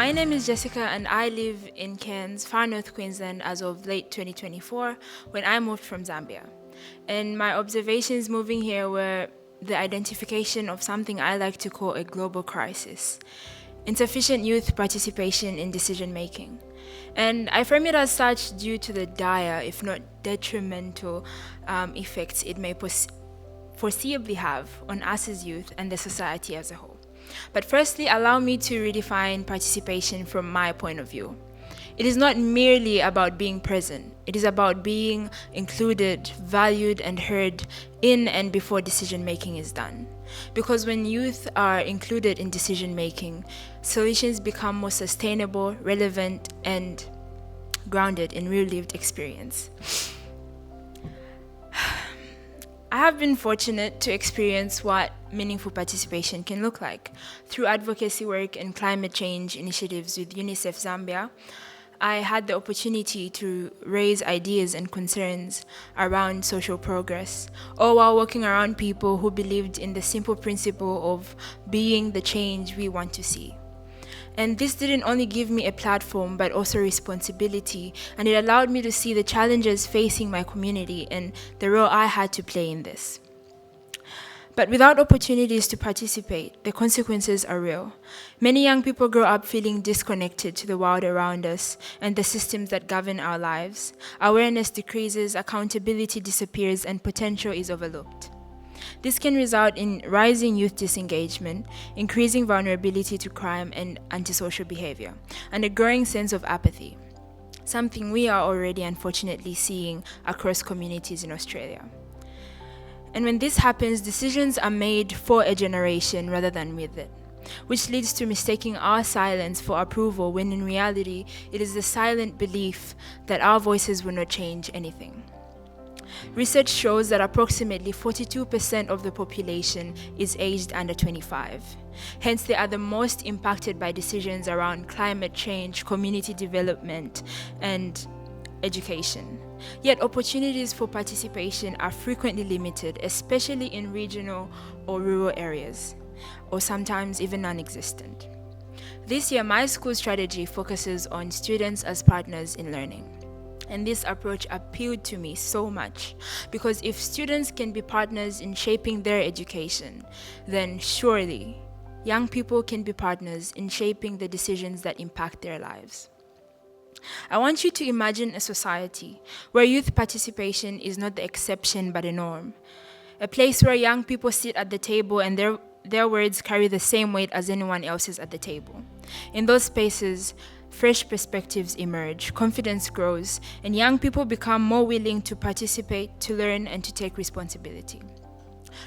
My name is Jessica and I live in Cairns, far north Queensland as of late 2024 when I moved from Zambia. And my observations moving here were the identification of something I like to call a global crisis: insufficient youth participation in decision making. And I frame it as such due to the dire, if not detrimental, effects it may foreseeably have on us as youth and the society as a whole. But firstly, allow me to redefine participation from my point of view. It is not merely about being present, it is about being included, valued, and heard in and before decision making is done. Because when youth are included in decision making, solutions become more sustainable, relevant, and grounded in real lived experience. I have been fortunate to experience what meaningful participation can look like. Through advocacy work and climate change initiatives with UNICEF Zambia, I had the opportunity to raise ideas and concerns around social progress, all while working around people who believed in the simple principle of being the change we want to see. And this didn't only give me a platform, but also responsibility, and it allowed me to see the challenges facing my community and the role I had to play in this. But without opportunities to participate, the consequences are real. Many young people grow up feeling disconnected to the world around us and the systems that govern our lives. Awareness decreases, accountability disappears, and potential is overlooked. This can result in rising youth disengagement, increasing vulnerability to crime and antisocial behavior, and a growing sense of apathy, something we are already unfortunately seeing across communities in Australia. And when this happens, decisions are made for a generation rather than with it, which leads to mistaking our silence for approval when in reality it is the silent belief that our voices will not change anything. Research shows that approximately 42% of the population is aged under 25. Hence, they are the most impacted by decisions around climate change, community development, and education. Yet, opportunities for participation are frequently limited, especially in regional or rural areas, or sometimes even non-existent. This year, my school strategy focuses on students as partners in learning. And this approach appealed to me so much because if students can be partners in shaping their education, then surely young people can be partners in shaping the decisions that impact their lives. I want you to imagine a society where youth participation is not the exception but a norm. A place where young people sit at the table and their words carry the same weight as anyone else's at the table. In those spaces, fresh perspectives emerge, confidence grows, and young people become more willing to participate, to learn, and to take responsibility.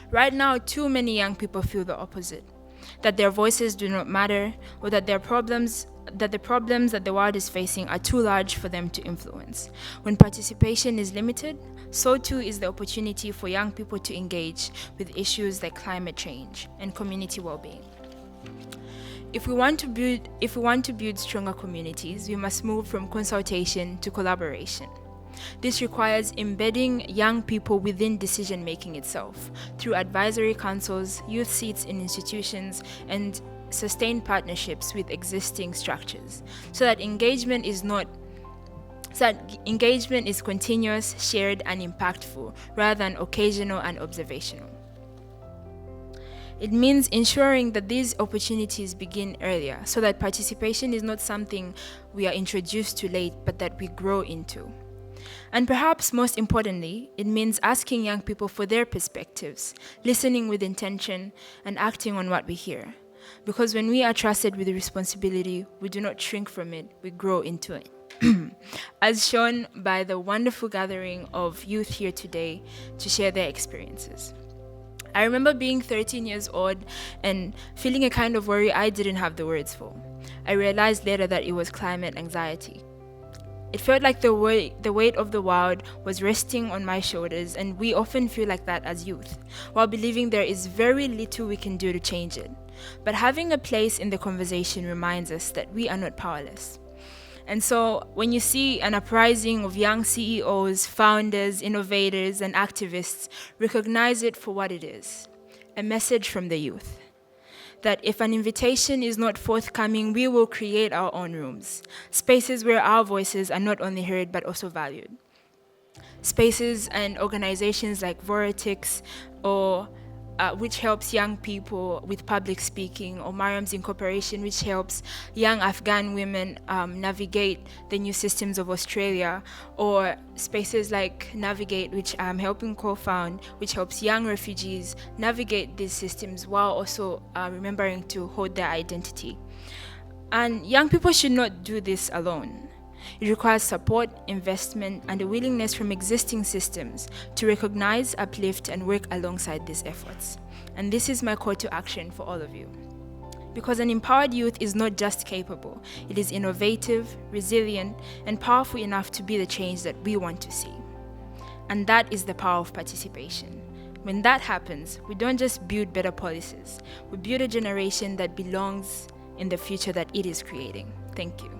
Right now, too many young people feel the opposite, that their voices do not matter, or that the problems that the world is facing are too large for them to influence. When participation is limited, so too is the opportunity for young people to engage with issues like climate change and community well-being. If we want to build stronger communities, we must move from consultation to collaboration. This requires embedding young people within decision-making itself through advisory councils, youth seats in institutions, and sustained partnerships with existing structures, so that engagement is continuous, shared, and impactful, rather than occasional and observational. It means ensuring that these opportunities begin earlier, so that participation is not something we are introduced to late, but that we grow into. And perhaps most importantly, it means asking young people for their perspectives, listening with intention, and acting on what we hear. Because when we are trusted with the responsibility, we do not shrink from it, we grow into it. As shown by the wonderful gathering of youth here today to share their experiences. I remember being 13 years old and feeling a kind of worry I didn't have the words for. I realized later that it was climate anxiety. It felt like the weight of the world was resting on my shoulders, and we often feel like that as youth, while believing there is very little we can do to change it. But having a place in the conversation reminds us that we are not powerless. And so when you see an uprising of young CEOs, founders, innovators, and activists, recognize it for what it is: a message from the youth. that if an invitation is not forthcoming, we will create our own rooms, spaces where our voices are not only heard but also valued. Spaces and organizations like Vortex, or which helps young people with public speaking, or Mariam's Incorporation, which helps young Afghan women navigate the new systems of Australia, or spaces like Navigate, which I'm helping co-found, which helps young refugees navigate these systems while also remembering to hold their identity. And young people should not do this alone. It requires support, investment, and a willingness from existing systems to recognize, uplift, and work alongside these efforts. And this is my call to action for all of you. Because an empowered youth is not just capable, it is innovative, resilient, and powerful enough to be the change that we want to see. And that is the power of participation. When that happens, we don't just build better policies, we build a generation that belongs in the future that it is creating. Thank you.